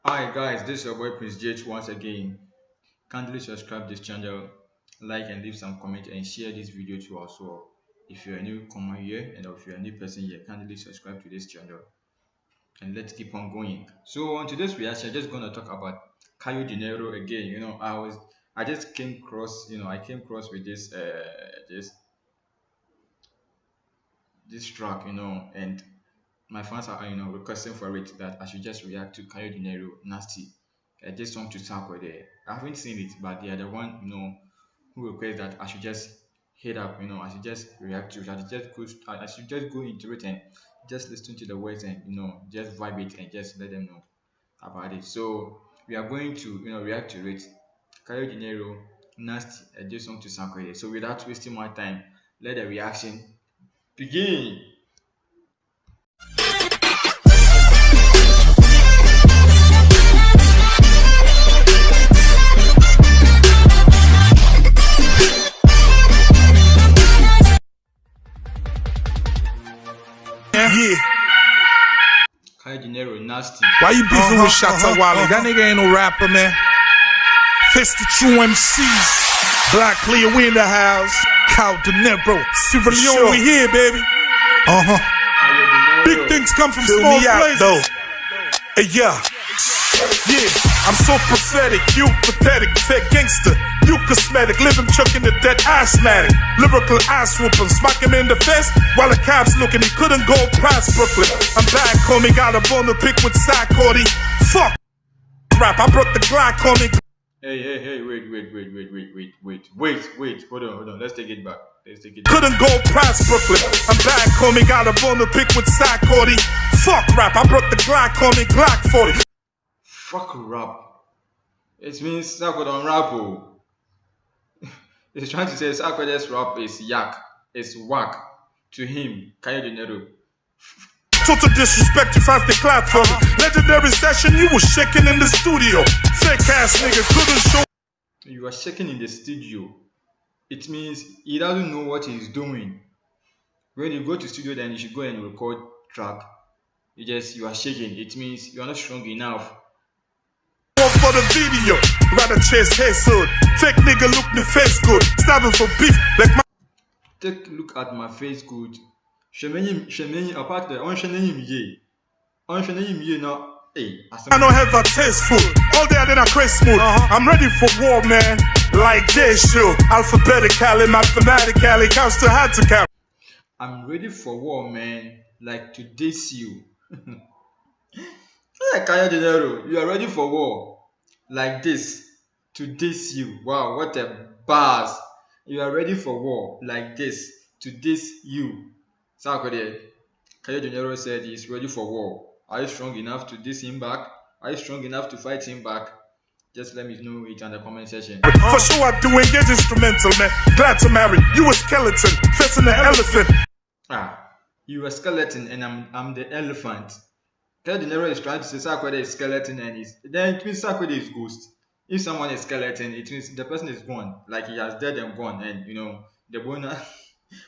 Hi guys, this is your boy Prince JH once again. Kindly subscribe this channel, like and leave some comment and share this video to us all. If you're a newcomer here and if you're a new person here, kindly subscribe to this channel and let's keep on going. So on today's reaction, I'm just gonna talk about Caio Dinero again. I just came across I came across with this track, and my fans are requesting for it that I should just react to Caio Dinero Nasty. Just song to start with it. I haven't seen it, but they are the one who request that I should just hit up. I should just react to it. I should just go into it and just listen to the words and just vibe it and just let them know about it. So we are going to react to it. Caio Dinero Nasty. Just song to start with it. So without wasting my time, let the reaction begin. Yeah. Caio Dinero Nasty. Why you beefing with Shatta Wally? That nigga ain't no rapper, man. Fist the true MCs. Black Clear, we in the house. Caio Dinero. Sierra Leone, we here, baby. Caio Dinero. Big things come from Fill small me out, places. though. Hey, yeah. Yeah, I'm so pathetic, you pathetic, fake gangster. You cosmetic, living chucking the dead asthmatic. Lyrical ass whooping, smack him in the face while the cops looking. He couldn't go past Brooklyn. I'm back, homie, got a bone to pick with Sarkozy. Fuck rap, I broke the Glock, homie. Hey, wait, hold on, let's take it back. Couldn't go past Brooklyn. I'm back, homie, got a bone to pick with Sarkozy. Fuck rap, I broke the Glock, homie, Glock 40. Fuck rap. It means Sako don't rap. Oh. He's trying to say Sako's rap is yak, it's whack to him, Caio Dinero. Total disrespect, you fast the clap for me. Legendary session, you was shaking in the studio. Fake ass nigga couldn't show. You are shaking in the studio. It means he doesn't know what he's doing. When you go to studio, then you should go and record track. You are shaking. It means you are not strong enough. For the video, rather chase his hood. Fake nigga look the face good. Starving for beef like my. Take a look at my face good. Shemenyim apart there. On shemenyim ye now. Hey, I don't have a taste food. All day I did a crazy smooth. I'm ready for war, man. Like this show. Alphabetically, mathematically, counts to hard to count. I'm ready for war, man. Like to diss you. Hey, Caio Dinero, you are ready for war. Like this, to diss you. Wow, what a buzz. You are ready for war. Like this, to diss you. Caio Dinero said he's ready for war. Are you strong enough to diss him back? Are you strong enough to fight him back? Just let me know it in the comment section. For sure I do engage instrumental, man. Glad to marry. You a skeleton, facing the elephant. You a skeleton and I'm the elephant. Caio Dinero is trying to say Sarkodie is skeleton and then it means Sarkodie is ghost. If someone is skeleton, it means the person is gone, like he has dead and gone, and the bone,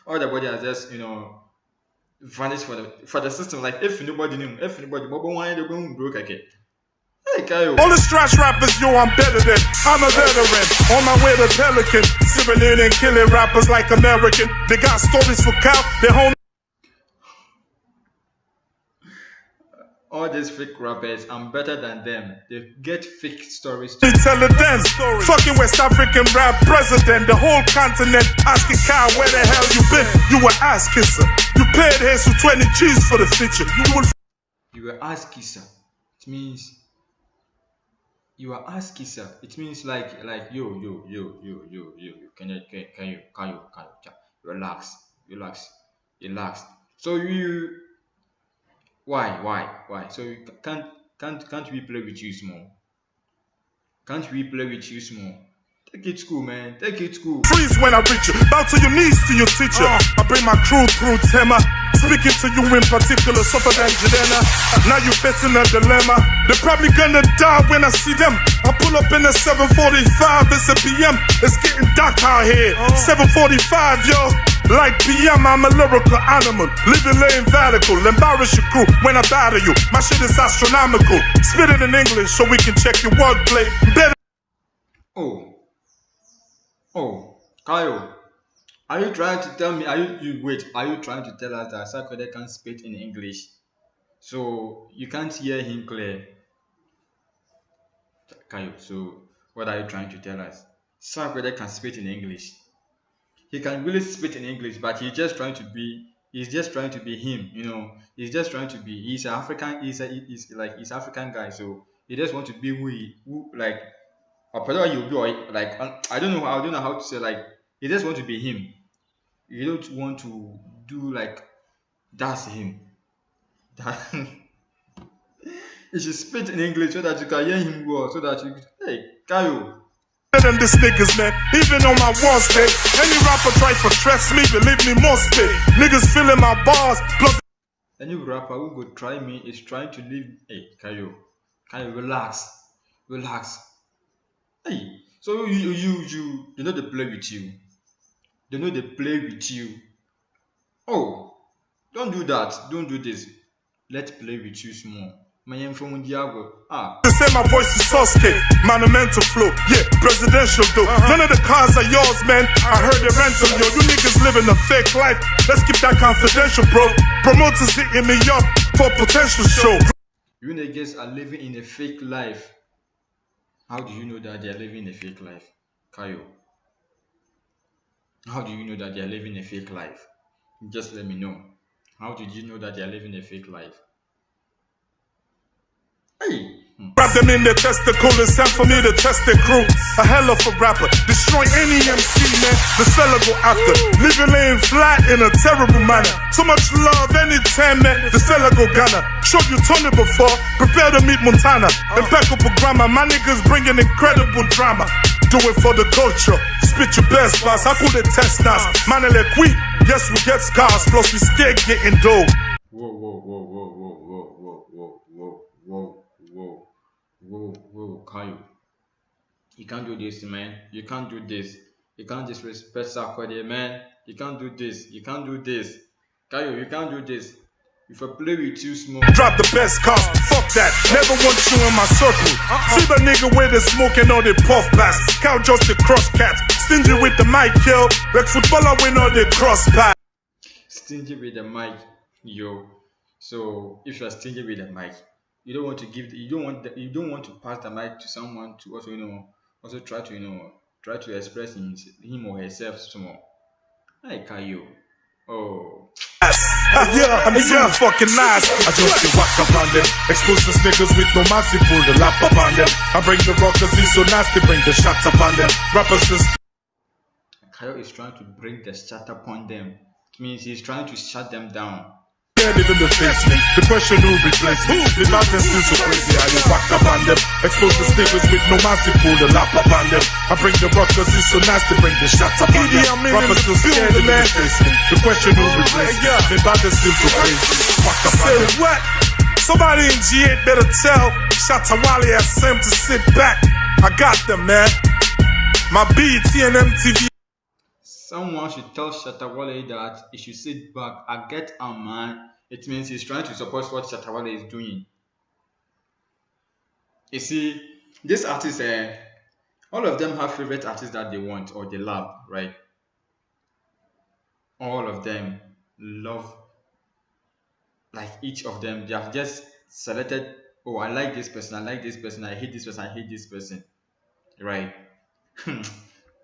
all the body has just vanished for the system. Like if nobody knew, Bobo wanted to go broke again. Hey Caio. All the trash rappers, yo, I'm better than. I'm a veteran. On my way to Pelican, sipping in and killing rappers like American. They got stories for cow. They home. All these fake rappers, I'm better than them. They get fake stories They tell a dance story. Fucking West African rap president. The whole continent asking Kyle where the hell you been. You were ass kisser. You paid his with 20 G's for the feature. You were ass kisser. It means you are ass kisser. It means like yo. Can you relax. So why? So you can't we play with you small? Can't we play with you small? Take it cool, man. Take it cool. Freeze when I reach you. Bow to your knees to your teacher. I bring my crew through Tema. Speaking to you in particular, suffer than Jadena. Now you facing a dilemma. They're probably gonna die when I see them. I pull up in a 7:45, it's a PM. It's getting dark out here. 7:45, yo. Like PM, I'm a lyrical animal. Living lane vertical, embarrass your crew when I battle you. My shit is astronomical. Spit it in English so we can check your wordplay. Better. Oh, Kyle, are you trying to tell me? Are you trying to tell us that Sarkodie can speak in English, so you can't hear him clear, Kyle? So what are you trying to tell us? Sarkodie can speak in English. He can really speak in English, but he's just trying to be him, He's just trying to be. He's an African. He's African guy, so he just want to be who like. Or you be like I don't know how to say, like, he just want to be him. You don't want to do like that's him. That you should speak in English so that you can hear him well. So that you hey Kayo. Than this niggas, man. Even on my wall state, any rapper try to stress me, believe me, more spit. Niggas feeling my bars, plus any rapper who would try me is trying to leave. Hey Kayo, relax. Hey, so you know they play with you. They know they play with you. Oh, don't do that. Don't do this. Let's play with you small. My name from Diago. They say my voice is Sasuke, monumental flow, yeah, presidential though. None of the cars are yours, man. I heard they rental, yo. You niggas living a fake life. Let's keep that confidential, bro. Promoters hitting me up for potential show. You niggas are living in a fake life. How do you know that they are living a fake life, Kayo? How do you know that they are living a fake life? Just let me know. How did you know that they are living a fake life? Hey. Grab them in their testicle, it's time for me to test their crew. A hell of a rapper, destroy any MC, man. The fella go after, living laying flat in a terrible manner. So much love anytime, man. The fella go Ghana. Showed you Tony before, prepare to meet Montana. Impeccable grammar, my niggas bringing incredible drama. Do it for the culture, spit your best bars. How could they test us? Man, like we, yes, we get scars, plus we scared getting dough. Whoa, Kayo. You can't do this, man. You can't do this. You can't disrespect Sarkodie, man. You can't do this. Kayo, you can't do this. If I play with you small. Drop the best cars, fuck that. Never want you in my circle. See the nigga where they smoking all they puff pass. Cow just the cross cats. Stingy with the mic, yo. Like footballer win all they cross pass. Stingy with the mic, yo. So if you're stingy with the mic, you don't want to pass the mic to someone to also try to express him or herself small. Hey Kayo. Oh. Yeah, I'm so fucking nice. I just be whack up on them. Expose the niggas with no mercy, pull the lap up on them. I bring the rockers, he's so nasty, bring the shots up on them. Rappers just. Kayo is trying to bring the shut up on them. It means he's trying to shut them down. Even the face me. The question who replace me. The madness is so crazy. I just whack up on them. Expose the niggas with no mercy, pull the lap up on them. I bring the rockers, he's so nasty, bring the shots up on them. Rappers still scared in the face me. The question who replace me. The madness is so crazy. Whack up on them. What? Somebody in G8 better tell Shatta Wale has Sam to sit back. I got them, man. My BET and MTV. Someone should tell Shatta Wale that he should sit back. I get a man. It means he's trying to support what Shatta Wale is doing. You see, these artists, all of them have favorite artists that they want or they love, right? All of them love, like each of them, they have just selected, oh, I like this person, I hate this person, right?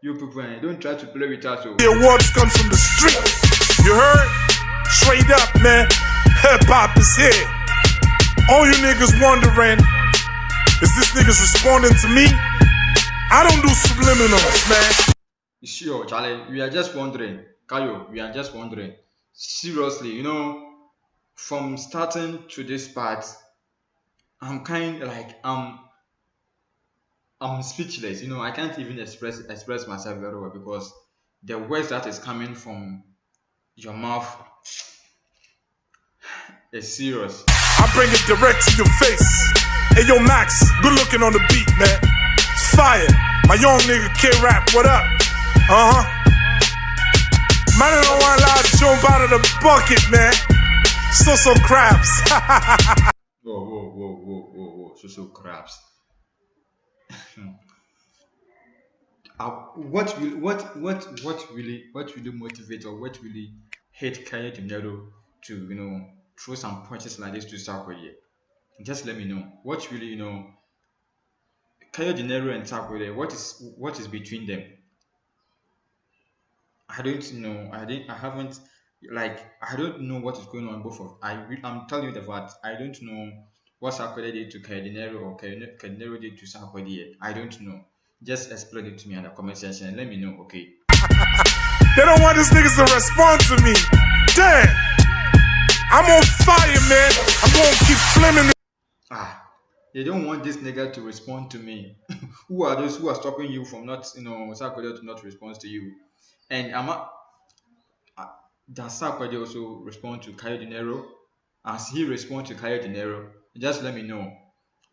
You people, don't try to play with us. The awards comes from the street. You heard? Straight up, man. Hip hop is here. All you niggas wondering, is this niggas responding to me? I don't do subliminals, man. Sure, Charlie, we are just wondering. Kayo, we are just wondering. Seriously, from starting to this part, I'm kind of like I'm speechless. I can't even express myself very well because the words that is coming from your mouth, It's serious. I bring it direct to your face. Hey yo, Max, good looking on the beat, man. It's fire. My young nigga K-Rap, what up? Man, I don't want to jump out of the bucket, man. So crabs. Whoa. So crabs. What really motivate or what really hate Kaya Dinero to throw some punches like this to Sarkozy? Just let me know. What really Kaya Dinero and Sarkozy? What is between them? I don't know. I haven't I don't know what is going on both of. I'm telling you the fact. I don't know what Sarkozy did to Kaya Dinero or Kaya Dinero did to Sarkozy. I don't know. Just explain it to me in the comment section and let me know. Okay. They don't want these niggas to respond to me. Damn. I'm on fire, man. I'm gonna keep flaming. They don't want this nigga to respond to me. Who are those who are stopping you from not, Sarkozy to not respond to you? And does Sarkozy also respond to Caio Dinero? As he respond to Caio Dinero, just let me know.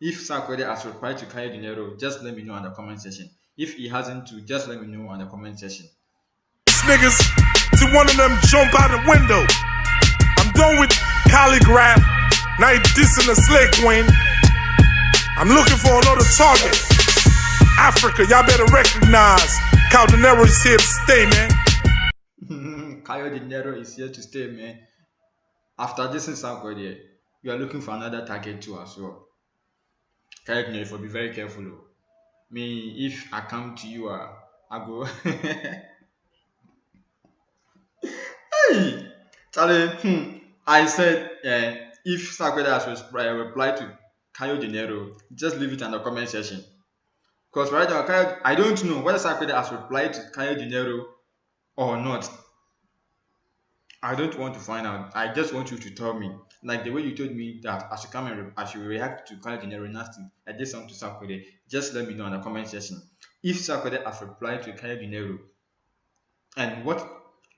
If Sarkozy has replied to Caio Dinero, just let me know in the comment section. If he hasn't to, just let me know in the comment section. These niggas, see one of them jump out the window. I'm done with calligraph. Now he dissing the slick win. I'm looking for another target. Africa, y'all better recognize Caio Dinero is here to stay, man. Caio Dinero is here to stay, man. After this in Sarkozy, you are looking for another target too as well. Caio Dinero, be very careful. Me, if I come to you, I go. Hey, Charlie. I said, if Sarkozy has replied to Caio Dinero, just leave it in the comment section. Because right now, I don't know whether Sarkozy has replied to Caio Dinero or not. I don't want to find out. I just want you to tell me. Like the way you told me that I should come and I should react to Caio Dinero nasty. I did something to Sarkozy. Just let me know in the comment section. If Sarkozy has replied to Caio Dinero and what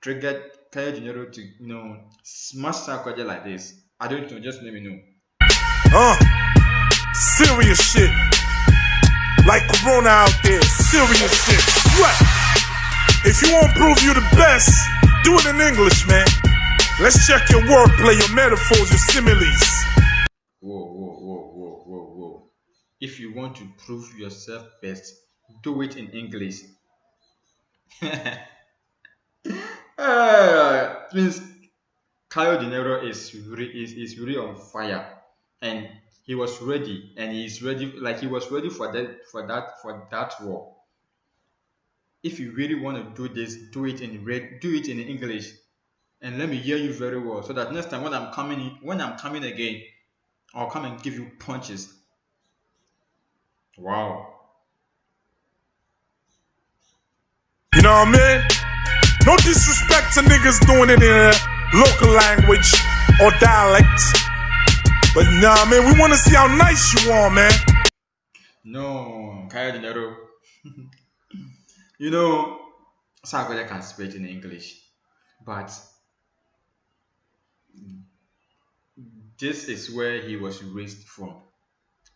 triggered Caio Dinero to smash Sarkozy like this. I don't know, just let me know. Serious shit. Like Corona out there, serious shit. What? If you want to prove you the best, do it in English, man. Let's check your wordplay, your metaphors, your similes. Whoa. If you want to prove yourself best, do it in English. Means Caio Dinero is really on fire, and he was ready, and he's ready. Like he was ready for that war. If you really want to do this, do it in English, and let me hear you very well, so that next time when I'm coming again, I'll come and give you punches. Wow. You know what I mean? No disrespect to niggas doing it in a local language or dialect. But nah, man, we want to see how nice you are, man. No, Caio Dinero. Sarkozy can speak in English, but this is where he was raised from.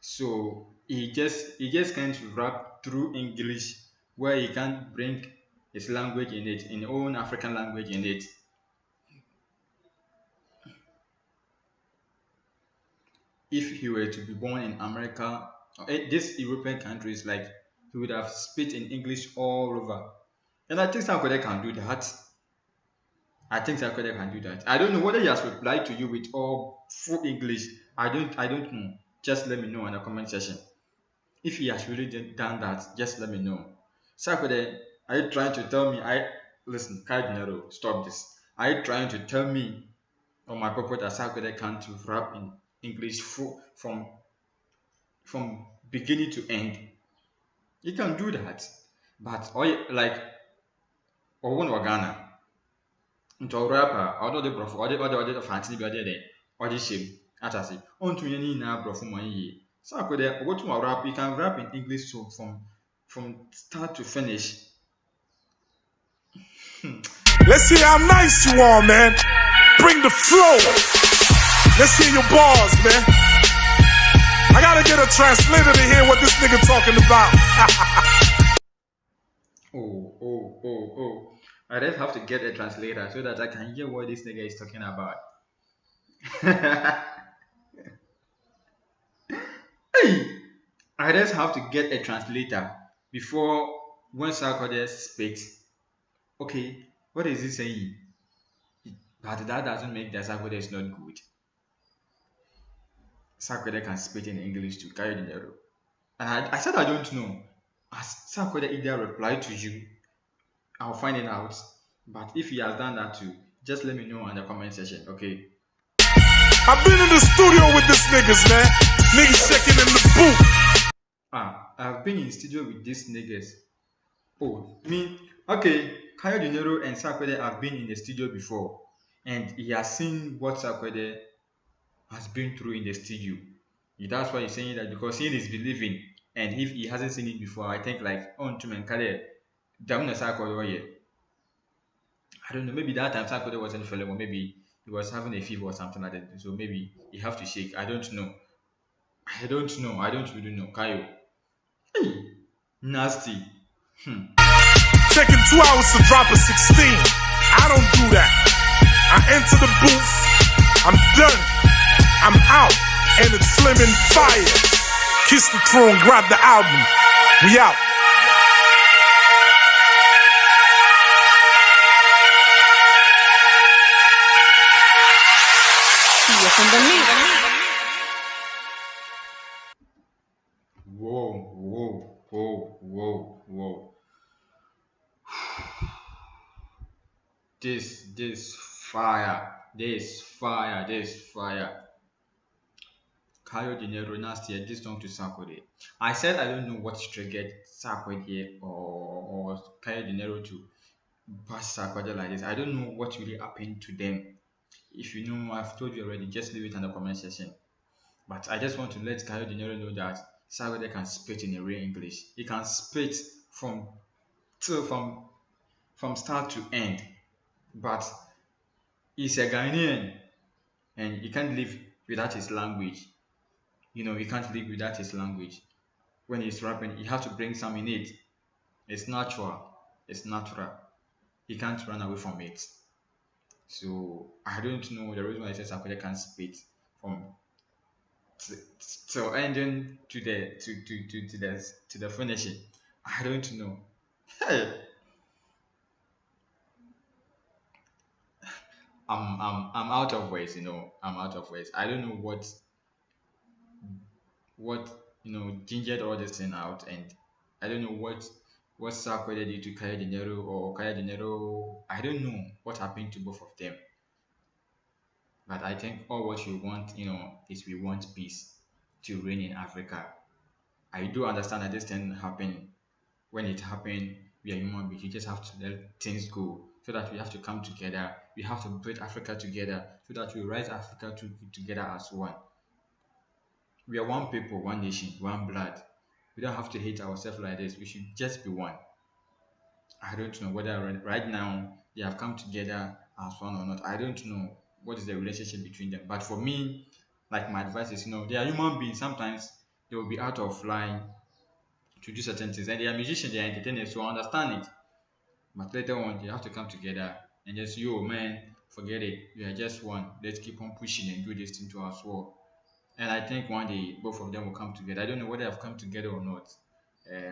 So he just can't rap through English where he can't bring his language in it, in own African language in it. If he were to be born in America or these European countries, like he would have spit in English all over. And I think Sarkozy can do that. I don't know whether he has replied to you with all full English. I don't know. Just let me know in the comment section. If he has really done that, just let me know. Sarkozy, are you trying to tell me? Listen, Caio Dinero, stop this. Are you trying to tell me or my purpose that Sarkozy can't rap in English from beginning to end? You can do that, but or one Ghana into rapper, although the prof, or the fancy be there, or the shame, atasi, on to any now from 1 year. Sarkozy, go to a rap, you can rap in English so from start to finish. Let's see how nice you are, man. Bring the flow. Let's hear your bars, man. I gotta get a translator to hear what this nigga talking about. Oh, oh, oh, oh. I just have to get a translator so that I can hear what this nigga is talking about. Hey! I just have to get a translator before when Sarkodie speaks. Okay, what is he saying? But that doesn't make that Sarkodie is not good. Sarkodie can speak in English to carry the narrow. And I said I don't know. Has Sarkodie either replied to you? I'll find it out. But if he has done that too, just let me know in the comment section, okay? I've been in the studio with this niggas, man. Niggas checking in the booth. I've been in studio with these niggas. Oh, me? Okay, Kayo Dinero and Sarkodie have been in the studio before. And he has seen what Sarkodie has been through in the studio. That's why he's saying that, because seeing is believing. And if he hasn't seen it before, I think like, on to Menkale, Damuna Sarkodie, I don't know, maybe that time Sarkodie wasn't feeling well, maybe he was having a fever or something like that. So maybe he have to shake. I don't know. I don't know. I don't really know. Kayo. Hey, nasty. Taking 2 hours to drop a 16. I don't do that. I enter the booth. I'm done. I'm out. And it's flaming fire. Kiss the throne, grab the album. We out. Whoa, whoa, whoa, whoa, whoa. This fire. This fire. This fire. Kayo Dinero nasty. This song to Sarkodie. I said I don't know what triggered Sarkodie or Kayo Dinero to bash Sarkodie like this. I don't know what really happened to them. If you know, I've told you already. Just leave it in the comment section. But I just want to let Kayo Dinero know that Sarkodie can spit in a real English. He can spit from from start to end. But he's a Ghanaian and he can't live without his language. He can't live without his language. When he's rapping, he has to bring some in it. It's natural. It's natural. He can't run away from it. So I don't know the reason why I said Sarkodie can't spit from till ending to the finishing. I don't know. Hey, I'm out of words. I'm out of words. I don't know what gingered all this thing out, and I don't know what Sarkodie did to Kaya Dinero or Kaya Dinero. I don't know what happened to both of them. But I think all what we want, is we want peace to reign in Africa. I do understand that this thing happened. When it happened, we are human beings. You just have to let things go, so that we have to come together. We have to build Africa together, so that we rise Africa together as one. We are one people, one nation, one blood. We don't have to hate ourselves like this. We should just be one. I don't know whether right now they have come together as one or not. I don't know what is the relationship between them. But for me, like my advice is, they are human beings. Sometimes they will be out of line to do certain things, and they are musicians, they are entertainers, so I understand it. But later on, they have to come together and just, yo, man, forget it. We are just one. Let's keep on pushing and do this thing to us all. And I think one day both of them will come together. I don't know whether they've come together or not.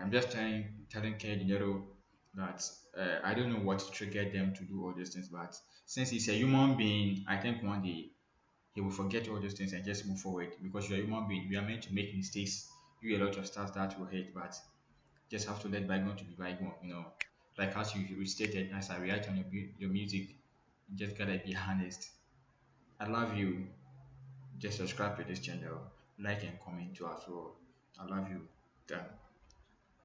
I'm just telling Kenny Dinero that I don't know what triggered them to do all these things, but since he's a human being, I think one day he will forget all those things and just move forward, because you're a human being. We are meant to make mistakes, do a lot of stuff that will hate, but just have to let bygone to be bygone. Like as you restated, as I react on your music, you just gotta be honest. I love you. Just subscribe to this channel, like and comment too as well. I love you. Done.